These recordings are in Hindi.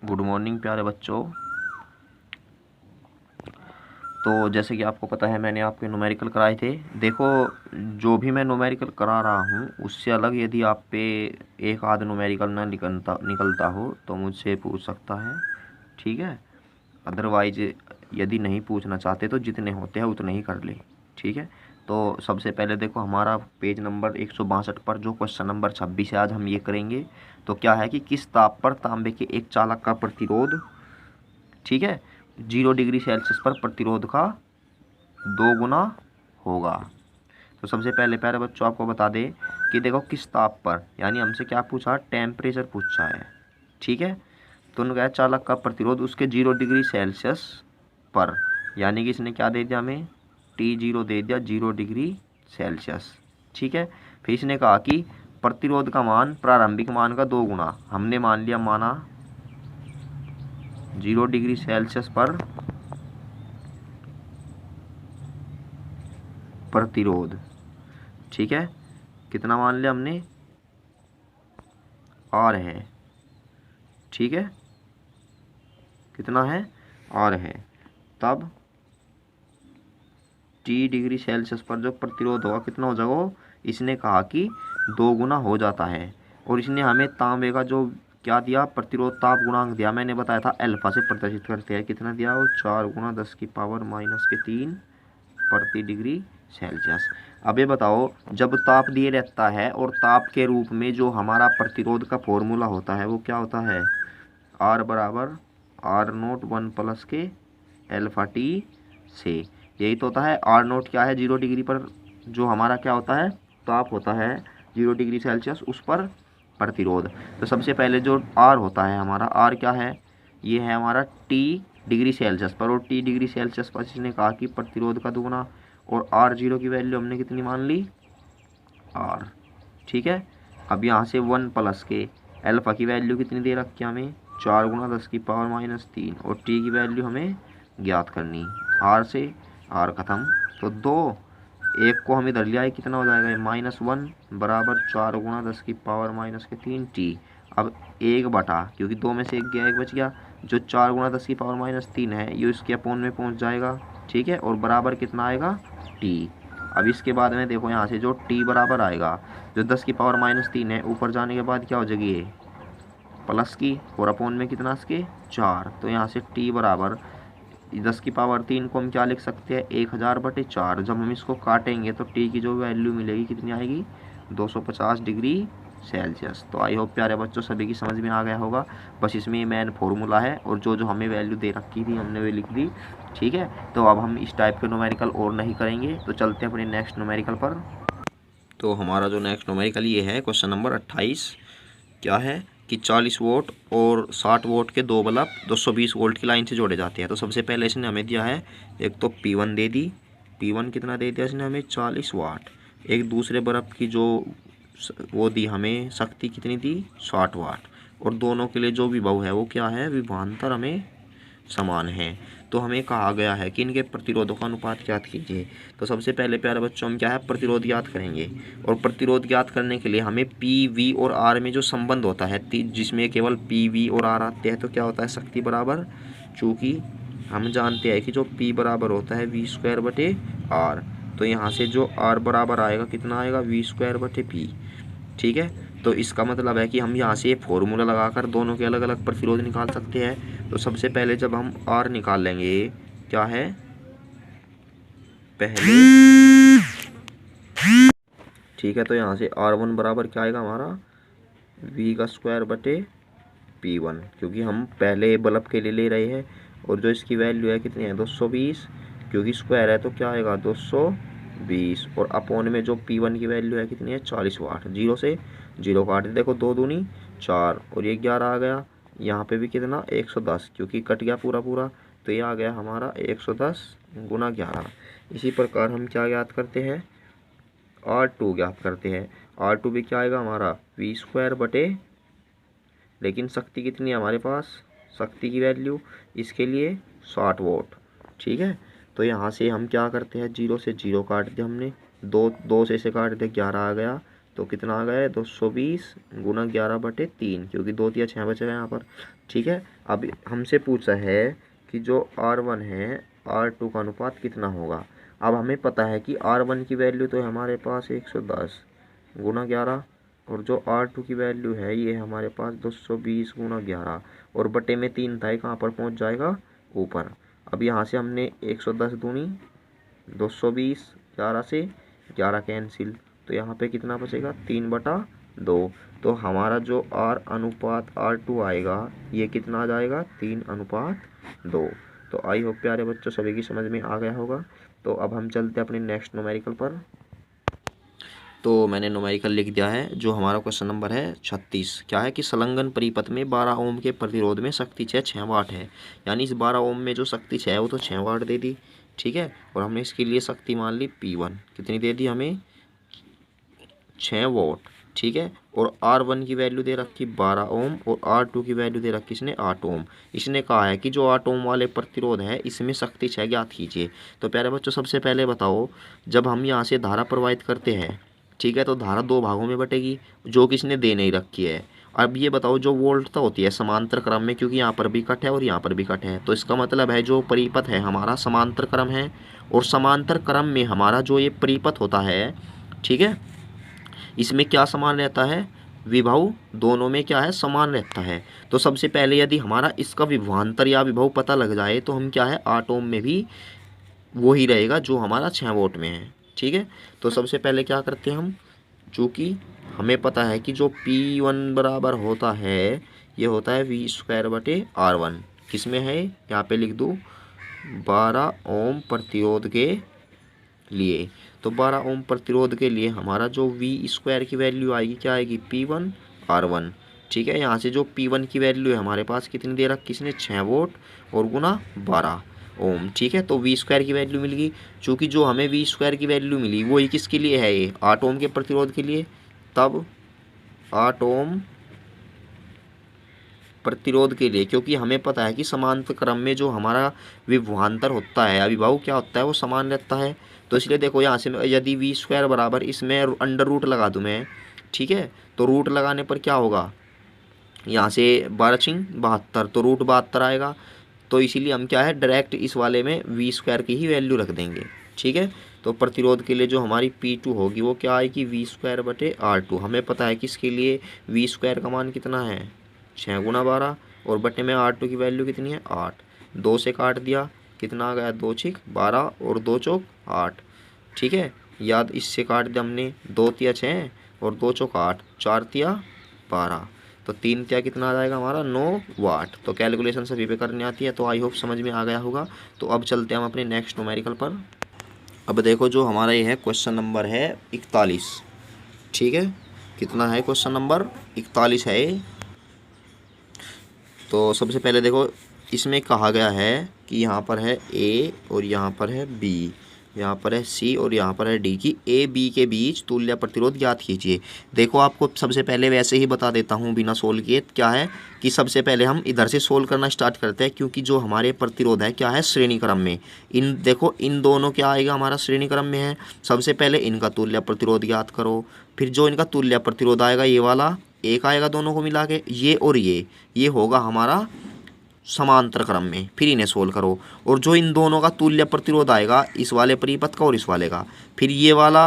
गुड मॉर्निंग प्यारे बच्चों। तो जैसे कि आपको पता है मैंने आपके न्यूमेरिकल कराए थे। देखो, जो भी मैं न्यूमेरिकल करा रहा हूँ उससे अलग यदि आप पे एक आध न्यूमेरिकल ना निकलता हो तो मुझसे पूछ सकता है, ठीक है। अदरवाइज यदि नहीं पूछना चाहते तो जितने होते हैं उतने ही कर ले, ठीक है। तो सबसे पहले देखो, हमारा पेज नंबर 162 पर जो क्वेश्चन नंबर 26 है आज हम ये करेंगे। तो क्या है कि किस ताप पर तांबे के एक चालक का प्रतिरोध, ठीक है, 0 डिग्री सेल्सियस पर प्रतिरोध का 2 गुना होगा। तो सबसे पहले प्यारे बच्चों आपको बता दें कि देखो किस ताप पर, यानी हमसे क्या पूछा, टेम्परेचर पूछा है, ठीक है। तो उन्होंने कहा चालक का प्रतिरोध उसके 0 डिग्री सेल्सियस पर, यानी कि इसने क्या दे दिया हमें, T0 दे दिया 0 डिग्री सेल्सियस, ठीक है। फिर इसने कहा कि प्रतिरोध का मान प्रारंभिक मान का 2 गुना, हमने मान लिया, माना 0 डिग्री सेल्सियस पर प्रतिरोध, ठीक है। कितना मान लिया हमने, R है, ठीक है, कितना है, R है। तब T डिग्री सेल्सियस पर जो प्रतिरोध होगा कितना हो जाएगा, इसने कहा कि 2 गुना हो जाता है। और इसने हमें तांबे का जो क्या दिया, प्रतिरोध ताप गुणांक दिया, मैंने बताया था अल्फा से प्रदर्शित करते हैं, कितना दिया वो, 4 गुना 10⁻³ प्रति डिग्री सेल्सियस। अब ये बताओ, जब ताप दिए रहता है और ताप के रूप में जो हमारा प्रतिरोध का फॉर्मूला होता है वो क्या होता है, R बराबर R0 1 + से, यही तो होता है। R0 क्या है, 0 डिग्री पर जो हमारा क्या होता है, ताप होता है 0 डिग्री सेल्सियस, उस पर प्रतिरोध। तो सबसे पहले जो R होता है हमारा, R क्या है, ये है हमारा T डिग्री सेल्सियस पर, और T डिग्री सेल्सियस पर इसने कहा कि प्रतिरोध का दुगुना, और R0 की वैल्यू हमने कितनी मान ली, R, ठीक है। अब यहाँ से 1 + अल्फा की वैल्यू कितनी दे रखी है हमें, 4 गुना 10⁻³ और T की वैल्यू हमें ज्ञात करनी, R से R खत्म। तो 2, एक को हम इधर ले आए, कितना हो जाएगा, -1 बराबर 4 गुना 10⁻³ T। अब 1/, क्योंकि 2 में से 1 गया, 1 बच गया, जो 4 गुना 10⁻³ है ये इसके अपोन में पहुंच जाएगा, ठीक है, और बराबर कितना आएगा, T। अब इसके बाद में देखो यहाँ से जो T बराबर आएगा, जो 10⁻³ है, ऊपर जाने के बाद क्या हो जाएगी ये प्लस की, और अपोन में कितना इसके 4। तो यहाँ से T बराबर 10⁻³ को हम क्या लिख सकते हैं, 1000/4। जब हम इसको काटेंगे तो T की जो वैल्यू मिलेगी कितनी आएगी, 250 डिग्री सेल्सियस। तो आई होप प्यारे बच्चों सभी की समझ में आ गया होगा। बस इसमें ये मेन फॉर्मूला है, और जो जो हमें वैल्यू दे रखी थी हमने वे लिख दी, ठीक है। तो अब हम इस टाइप के न्यूमेरिकल और नहीं करेंगे, तो चलते हैं अपने नेक्स्ट न्यूमेरिकल पर। तो हमारा जो नेक्स्ट न्यूमेरिकल ये है क्वेश्चन नंबर 28। क्या है कि 40 वोल्ट और 60 वोल्ट के दो बल्ब 220 वोल्ट की लाइन से जोड़े जाते हैं। तो सबसे पहले इसने हमें दिया है, एक तो P1 दे दी, P1 कितना दे दिया इसने हमें, 40 वाट। एक दूसरे बल्ब की जो वो दी हमें शक्ति कितनी दी, 60 वाट। और दोनों के लिए जो विभव है वो क्या है, विभवांतर हमें समान है। तो हमें कहा गया है कि इनके प्रतिरोधों का अनुपात ज्ञात कीजिए। तो सबसे पहले प्यारे बच्चों हम क्या है, प्रतिरोध ज्ञात करेंगे। और प्रतिरोध ज्ञात करने के लिए हमें पी वी और आर में जो संबंध होता है, जिसमें केवल पी वी और आर आते हैं, तो क्या होता है, शक्ति बराबर, चूँकि हम जानते हैं कि जो P बराबर होता है V²/R, तो यहाँ से जो R बराबर आएगा कितना आएगा, V²/P, ठीक है। तो इसका मतलब है कि हम यहाँ से फॉर्मूला लगाकर दोनों के अलग अलग प्रतिरोध निकाल सकते हैं। तो सबसे पहले जब हम R निकाल लेंगे, क्या है, पहले, ठीक है, तो यहाँ से R1 बराबर क्या आएगा हमारा, V²/P1, क्योंकि हम पहले बल्ब के लिए ले रहे हैं। और जो इसकी वैल्यू है कितनी है, 220, क्योंकि स्क्वायर है तो क्या आएगा 220, और अपोन में जो P1 की वैल्यू है कितनी है, 40 वाट। 0 से 0 काट दे, देखो 2 दूनी 4, और ये 11 आ गया। यहाँ पे भी कितना, 110, क्योंकि कट गया पूरा पूरा, तो ये आ गया हमारा 110 गुना 11। इसी प्रकार हम क्या ज्ञात करते हैं, R2 ज्ञात करते हैं। R2 भी क्या आएगा हमारा, V²/, लेकिन शक्ति कितनी है हमारे पास, शक्ति की वैल्यू इसके लिए 60 वोल्ट, ठीक है। तो यहाँ से हम क्या करते हैं, 0 से 0 काट दिया हमने, 2 से काट दिया, 11 आ गया, तो कितना आ गया 220 गुना 11/3, क्योंकि 2 या 6 बचे हैं यहाँ पर। ठीक है, अब हमसे पूछा है कि जो R1 है R2 का अनुपात कितना होगा। अब हमें पता है कि R1 की वैल्यू तो है हमारे पास 110 गुना 11, और जो R2 की वैल्यू है ये हमारे पास 220 गुना 11, और बटे में 3 था, कहाँ पर पहुँच जाएगा ऊपर। अब यहाँ से हमने 110 दूनी 220, 11 से 11 कैंसिल, तो यहाँ पे कितना बचेगा 3/2। तो हमारा जो R अनुपात R2 आएगा ये कितना आ जाएगा 3:2। तो आई होप प्यारे बच्चों सभी की समझ में आ गया होगा। तो अब हम चलते हैं अपने नेक्स्ट न्यूमेरिकल पर। तो मैंने न्यूमेरिकल लिख दिया है। जो हमारा क्वेश्चन नंबर है 36, क्या है कि संलग्न परिपथ में 12 ओम के प्रतिरोध में शक्ति 6 वाट है। यानी इस 12 ओम में जो शक्ति 6 है वो तो 6 वाट दे दी। ठीक है, और हमने इसके लिए शक्ति मान ली P1 कितनी दे दी हमें 6 वाट। ठीक है, और R1 की वैल्यू दे रखी 12 ओम, और R2 की वैल्यू दे रखी इसने 8 ओम। इसने कहा है कि जो 8 ओम वाले प्रतिरोध है इसमें शक्ति 6 ज्ञात कीजिए। तो प्यारे बच्चों सबसे पहले बताओ, जब हम यहाँ से धारा प्रवाहित करते हैं, ठीक है, तो धारा 2 भागों में बटेगी, जो कि इसने दे नहीं रखी है। अब ये बताओ जो वोल्टता होती है समांतर क्रम में, क्योंकि यहाँ पर भी कट है और यहाँ पर भी कट है, तो इसका मतलब है जो परिपथ है हमारा समांतर क्रम है, और समांतर क्रम में हमारा जो ये परिपथ होता है, ठीक है, इसमें क्या समान रहता है, विभव दोनों में क्या है समान रहता है। तो सबसे पहले यदि हमारा इसका विभवांतर या विभव पता लग जाए तो हम क्या है 8 ओम में भी वही रहेगा जो हमारा 6 वोल्ट में है। ठीक है, तो सबसे पहले क्या करते हैं हम, चूँकि हमें पता है कि जो P1 बराबर होता है ये होता है V²/R1, किसमें है यहाँ पे लिख दूँ 12 ओम प्रतिरोध के लिए। तो 12 ओम प्रतिरोध के लिए हमारा जो V² की वैल्यू आएगी क्या आएगी P1/R1। ठीक है, यहाँ से जो P1 की वैल्यू है हमारे पास कितनी दे रखी इसने 6 वोल्ट और गुना 12 ओम। ठीक है, तो V² की वैल्यू मिल गई। चूँकि जो हमें V² की वैल्यू मिली वो ही किसके लिए है, ये 8 ओम के प्रतिरोध के लिए। तब 8 ओम प्रतिरोध के लिए, क्योंकि हमें पता है कि समांतर क्रम में जो हमारा विभवांतर होता है, अभिभाव क्या होता है वो समान रहता है। तो इसलिए देखो यहाँ से यदि V² बराबर इसमें अंडर रूट लगा दूँ मैं, ठीक है, तो रूट लगाने पर क्या होगा, यहाँ से 12×72, तो रूट 72 आएगा। तो इसीलिए हम क्या है डायरेक्ट इस वाले में V² की ही वैल्यू रख देंगे। ठीक है, तो प्रतिरोध के लिए जो हमारी P2 होगी वो क्या आएगी V²/R2। हमें पता है कि इसके लिए V² का मान कितना है 6 गुना 12, और बटे में R2 की वैल्यू कितनी है 8। 2 से काट दिया कितना आ गया 2 6 12 और 2 चौक 8। ठीक है, याद इससे काट दिया हमने 2 तिया 6 और 2 चौक 8, 4 तिया 12, तो 3 तिया कितना आ जाएगा हमारा 9 वाट। तो कैलकुलेशन सभी पे करनी आती है, तो आई होप समझ में आ गया होगा। तो अब चलते हैं हम अपने नेक्स्ट न्यूमेरिकल पर। अब देखो जो हमारा ये है क्वेश्चन नंबर है 41। ठीक है, कितना है क्वेश्चन नंबर 41 है। तो सबसे पहले देखो इसमें कहा गया है कि यहाँ पर है A और यहाँ पर है B, यहाँ पर है C और यहाँ पर है D की A B के बीच तुल्य प्रतिरोध ज्ञात कीजिए। देखो आपको सबसे पहले वैसे ही बता देता हूँ बिना सोल्व किए, क्या है कि सबसे पहले हम इधर से सोल्व करना स्टार्ट करते हैं, क्योंकि जो हमारे प्रतिरोध है क्या है श्रेणी क्रम में। इन देखो इन दोनों क्या आएगा हमारा श्रेणी क्रम में है। सबसे पहले इनका तुल्य प्रतिरोध ज्ञात करो, फिर जो इनका तुल्य प्रतिरोध आएगा ये वाला एक आएगा दोनों को मिला के, ये और ये होगा हमारा समांतर क्रम में, फिर इन्हें सोल्व करो। और जो इन दोनों का तुल्य प्रतिरोध आएगा इस वाले परिपथ का और इस वाले का, फिर ये वाला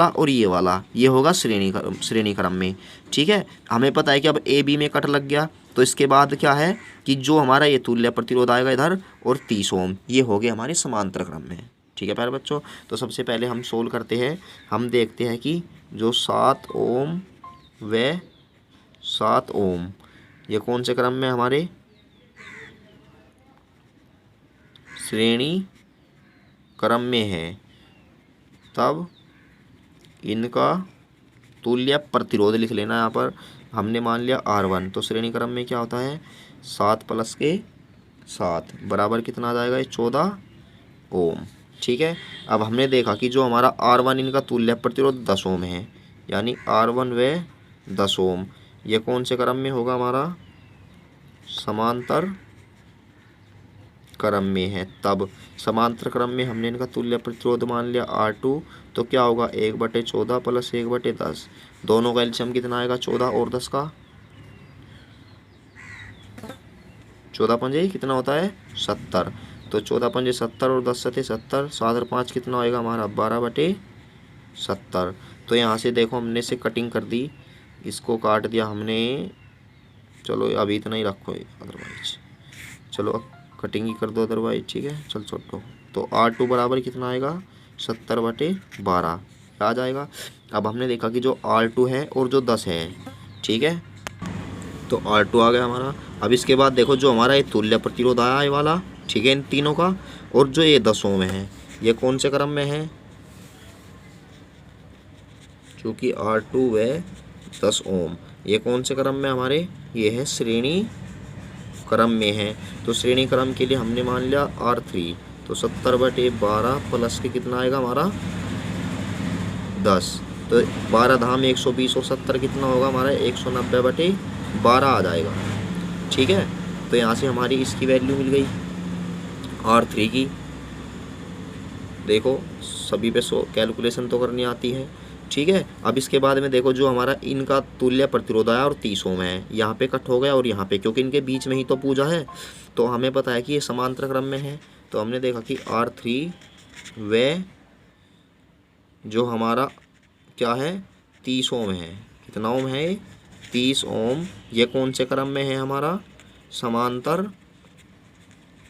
और ये वाला, ये होगा श्रेणी क्रम में। ठीक है, हमें पता है कि अब A B में कट लग गया, तो इसके बाद क्या है कि जो हमारा ये तुल्य प्रतिरोध आएगा इधर और 30 ओम, ये हो गए हमारे समांतर क्रम में। ठीक है प्यारे बच्चों, तो सबसे पहले हम सोल्व करते हैं। हम देखते हैं कि जो 7 ओम व 7 ओम ये कौन से क्रम में हमारे श्रेणी क्रम में है, तब इनका तुल्य प्रतिरोध लिख लेना। यहाँ पर हमने मान लिया R1, तो श्रेणी क्रम में क्या होता है 7 + के 7 बराबर कितना आ जाएगा ये 14 ओम। ठीक है, अब हमने देखा कि जो हमारा R1 इनका तुल्य प्रतिरोध 10 ओम है, यानी R1 व 10 ओम, ये कौन से क्रम में होगा हमारा समांतर क्रम में है। तब समांतर क्रम में हमने इनका तुल्य प्रतिरोध मान लिया R2, तो क्या होगा 1/14 + 1/10 दोनों का एलसीएम कितना आएगा 14 और 10 का 14 पंजे कितना होता है 70। तो 14 पंजे 70 और 10 सते 70, 7 और 5 कितना होएगा हमारा 12/70। तो यहाँ से देखो हमने से कटिंग कर दी, इसको काट दिया हमने। चलो अभी इतना ही रखो अदरवाइज, चलो अब कटिंग ही कर दो अदरवाइज, ठीक है। चल छोटो, तो R2 बराबर कितना आएगा 70/12 आ जाएगा। अब हमने देखा कि जो R2 है और जो 10 है, ठीक है, तो R2 आ गया हमारा। अब इसके बाद देखो जो हमारा ये तुल्य प्रतिरोध आया ये वाला, ठीक है, इन तीनों का, और जो ये 10 ओम है ये कौन से क्रम में है, चूँकि R2 है 10 ओम, ये कौन से क्रम में हमारे, ये है श्रेणी क्रम में है। तो श्रेणी क्रम के लिए हमने मान लिया R3, तो 70/12 प्लस के कितना आएगा हमारा 10, तो 12 धाम 120 और 70 कितना होगा हमारा 190/12 आ जाएगा, ठीक है। तो यहाँ से हमारी इसकी वैल्यू मिल गई R3 की। देखो सभी पे कैलकुलेशन तो करनी आती है, ठीक है। अब इसके बाद में देखो जो हमारा इनका तुल्य प्रतिरोध आया और 30 ओम है, यहाँ पे कट हो गया और यहाँ पे, क्योंकि इनके बीच में ही तो पूजा है, तो हमें पता है कि ये समांतर क्रम में है। तो हमने देखा कि R3 व जो हमारा क्या है 30 ओम है, कितना ओम है 30 ओम, ये कौन से क्रम में है हमारा समांतर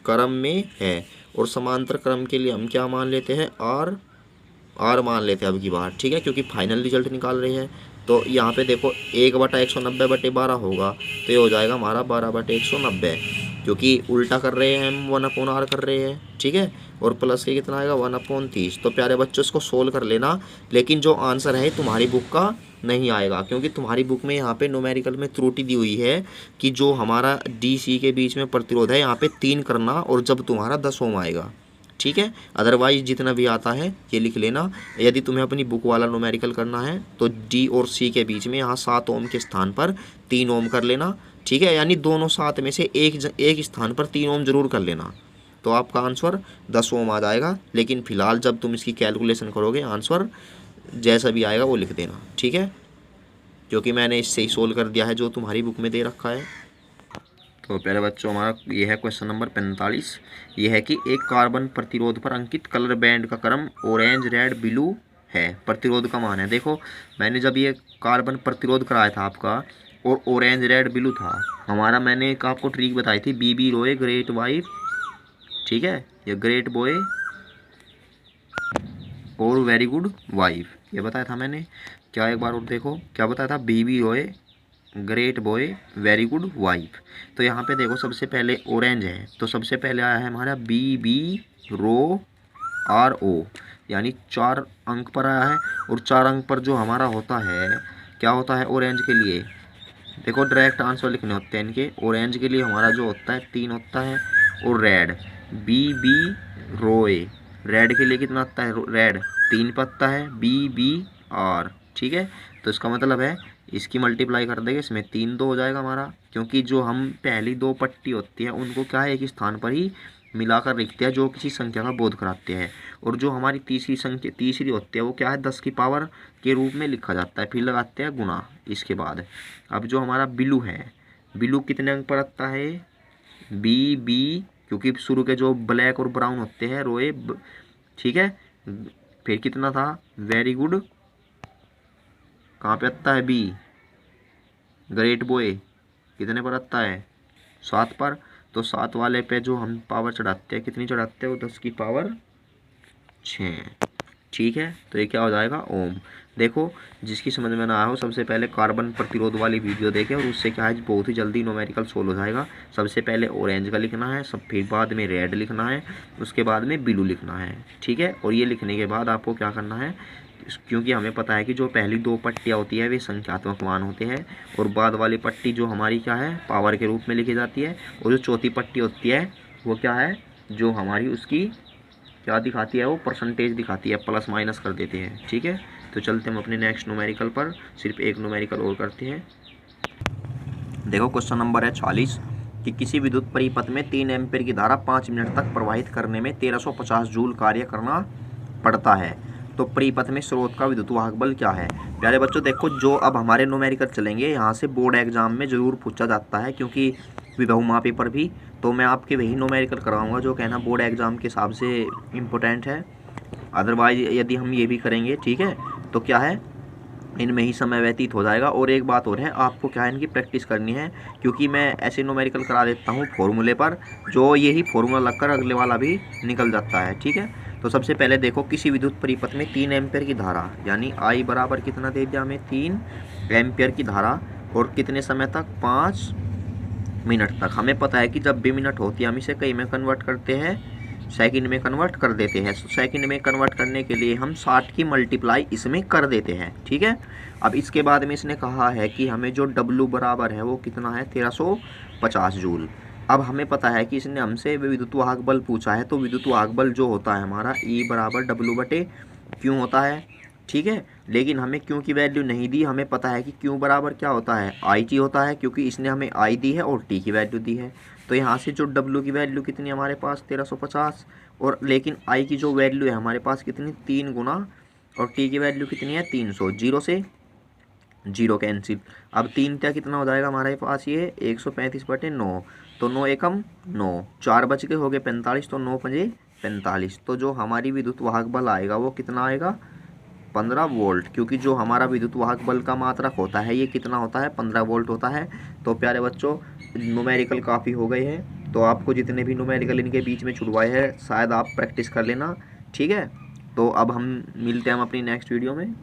क्रम में है। और समांतर क्रम के लिए हम क्या मान लेते हैं आर मान लेते हैं अब की बार, ठीक है, क्योंकि फाइनल रिजल्ट निकाल रहे हैं। तो यहाँ पे देखो 1/190/12 होगा, तो ये हो जाएगा हमारा 12/190, क्योंकि उल्टा कर रहे हैं हम 1/R कर रहे हैं, ठीक है। और प्लस के कितना आएगा 1/30। तो प्यारे बच्चों इसको सोल्व कर लेना, लेकिन जो आंसर है तुम्हारी बुक का नहीं आएगा, क्योंकि तुम्हारी बुक में यहाँ पे न्यूमेरिकल में त्रुटि दी हुई है कि जो हमारा DC के बीच में प्रतिरोध है यहाँ पे 3 करना, और जब तुम्हारा 10 ओम आएगा, ठीक है। अदरवाइज जितना भी आता है ये लिख लेना। यदि तुम्हें अपनी बुक वाला न्यूमेरिकल करना है तो D और C के बीच में यहाँ 7 ओम के स्थान पर 3 ओम कर लेना, ठीक है, यानी दोनों 7 में से एक स्थान पर 3 ओम जरूर कर लेना, तो आपका आंसर 10 ओम आ जाएगा। लेकिन फिलहाल जब तुम इसकी कैलकुलेशन करोगे आंसर जैसा भी आएगा वो लिख देना, ठीक है, क्योंकि मैंने इससे ही सोल्व कर दिया है जो तुम्हारी बुक में दे रखा है। तो पहले बच्चों हमारा ये है क्वेश्चन नंबर 45। ये है कि एक कार्बन प्रतिरोध पर अंकित कलर बैंड का क्रम ऑरेंज रेड ब्लू है, प्रतिरोध का मान है। देखो मैंने जब ये कार्बन प्रतिरोध कराया था आपका और ऑरेंज रेड ब्लू था हमारा, मैंने एक आपको ट्रिक बताई थी BB रोए ग्रेट वाइफ, ठीक है, ये ग्रेट बॉय और वेरी गुड वाइफ, ये बताया था मैंने। क्या एक बार और देखो क्या बताया था, BB रोए great boy very good wife. तो यहाँ पे देखो सबसे पहले ऑरेंज है, तो सबसे पहले आया है हमारा BB रो RO, यानी 4 अंक पर आया है। और 4 अंक पर जो हमारा होता है क्या होता है ऑरेंज के लिए, देखो डायरेक्ट आंसर लिखने होते हैं इनके। ऑरेंज के लिए हमारा जो होता है 3 होता है, और रेड BB रोए, रेड के लिए कितना आता है, रेड 3 पत्ता है BBR, ठीक है। तो इसका मतलब है इसकी मल्टीप्लाई कर देंगे, इसमें 3 2 हो जाएगा हमारा, क्योंकि जो हम पहली 2 पट्टी होती है उनको क्या है एक स्थान पर ही मिलाकर लिखते हैं जो किसी संख्या का बोध कराते हैं। और जो हमारी तीसरी होती है वो क्या है 10 की पावर के रूप में लिखा जाता है, फिर लगाते हैं गुना इसके बाद। अब जो हमारा ब्लू है, ब्लू कितने अंक पर आता है BB, क्योंकि शुरू के जो ब्लैक और ब्राउन होते हैं रोए, ठीक है। फिर कितना था वेरी गुड, कहाँ पे आता है B, ग्रेट बॉय कितने पर आता है 7 पर। तो 7 वाले पे जो हम पावर चढ़ाते हैं कितनी चढ़ाते हैं वो 10 की पावर 6, ठीक है। तो ये क्या हो जाएगा ओम। देखो जिसकी समझ में ना आया हो सबसे पहले कार्बन प्रतिरोध वाली वीडियो देखें, और उससे क्या है बहुत ही जल्दी न्यूमेरिकल सोल्व हो जाएगा। सबसे पहले ऑरेंज का लिखना है, सब फिर बाद में रेड लिखना है, उसके बाद में ब्लू लिखना है, ठीक है। और ये लिखने के बाद आपको क्या करना है, क्योंकि हमें पता है कि जो पहली 2 पट्टियाँ होती है वे संख्यात्मक मान होते हैं, और बाद वाली पट्टी जो हमारी क्या है पावर के रूप में लिखी जाती है, और जो चौथी पट्टी होती है वो क्या है जो हमारी उसकी क्या दिखाती है वो परसेंटेज दिखाती है, प्लस माइनस कर देते हैं, ठीक है। तो चलते हम अपने नेक्स्ट न्यूमेरिकल पर, सिर्फ एक न्यूमेरिकल और करते हैं। देखो क्वेश्चन नंबर है 40 कि किसी विद्युत परिपथ में 3 एम्पीयर की धारा 5 मिनट तक प्रवाहित करने में 1350 जूल कार्य करना पड़ता है। तो परिपथ में स्रोत का विद्युत वाहक बल क्या है। प्यारे बच्चों देखो, जो अब हमारे न्यूमेरिकल चलेंगे यहाँ से बोर्ड एग्जाम में ज़रूर पूछा जाता है, क्योंकि बहुमापी पर भी, तो मैं आपके वही न्यूमेरिकल कराऊंगा जो कहना बोर्ड एग्जाम के हिसाब से इम्पोर्टेंट है। अदरवाइज यदि हम ये भी करेंगे, ठीक है, तो क्या है, इनमें ही समय व्यतीत हो जाएगा। और एक बात और है, आपको क्या है, इनकी प्रैक्टिस करनी है, क्योंकि मैं ऐसे न्यूमेरिकल करा देता हूँ फॉर्मूले पर, जो यही फार्मूला लगकर अगले वाला भी निकल जाता है, ठीक है। तो सबसे पहले देखो, किसी विद्युत परिपथ में 3 एम्पियर की धारा, यानी आई बराबर कितना दे दिया हमें, 3 एम्पियर की धारा, और कितने समय तक, 5 मिनट तक। हमें पता है कि जब भी मिनट होती है हम इसे कई में कन्वर्ट करते हैं, सेकंड में कन्वर्ट कर देते हैं। सेकंड में कन्वर्ट करने के लिए हम 60 की मल्टीप्लाई इसमें कर देते हैं, ठीक है। अब इसके बाद में इसने कहा है कि हमें जो W बराबर है वो कितना है, 1350 जूल। अब हमें पता है कि इसने हमसे विद्युत वाहक बल पूछा है, तो विद्युत वाहक बल जो होता है हमारा E बराबर W/Q होता है, ठीक है। लेकिन हमें क्यू की वैल्यू नहीं दी, हमें पता है कि क्यू बराबर क्या होता है, IT होता है, क्योंकि इसने हमें I दी है और T की वैल्यू दी है। तो यहाँ से जो W की वैल्यू कितनी हमारे पास, 1350, और लेकिन I की जो वैल्यू है हमारे पास कितनी, 3 गुना, और T की वैल्यू कितनी है, 300। जीरो से जीरो कैंसिल। अब 3 क्या कितना हो जाएगा हमारे पास, ये 135/9, तो 9 एकम 9, 4 बच के हो गए 45, तो 9 पंजे 45। तो जो हमारी विद्युत वाहक बल आएगा वो कितना आएगा, 15 वोल्ट, क्योंकि जो हमारा विद्युत वाहक बल का मात्रक होता है ये कितना होता है, 15 वोल्ट होता है। तो प्यारे बच्चों, न्यूमेरिकल काफ़ी हो गए हैं, तो आपको जितने भी न्यूमेरिकल इनके बीच में छुड़वाए हैं शायद आप प्रैक्टिस कर लेना, ठीक है। तो अब हम मिलते हैं हम अपनी नेक्स्ट वीडियो में।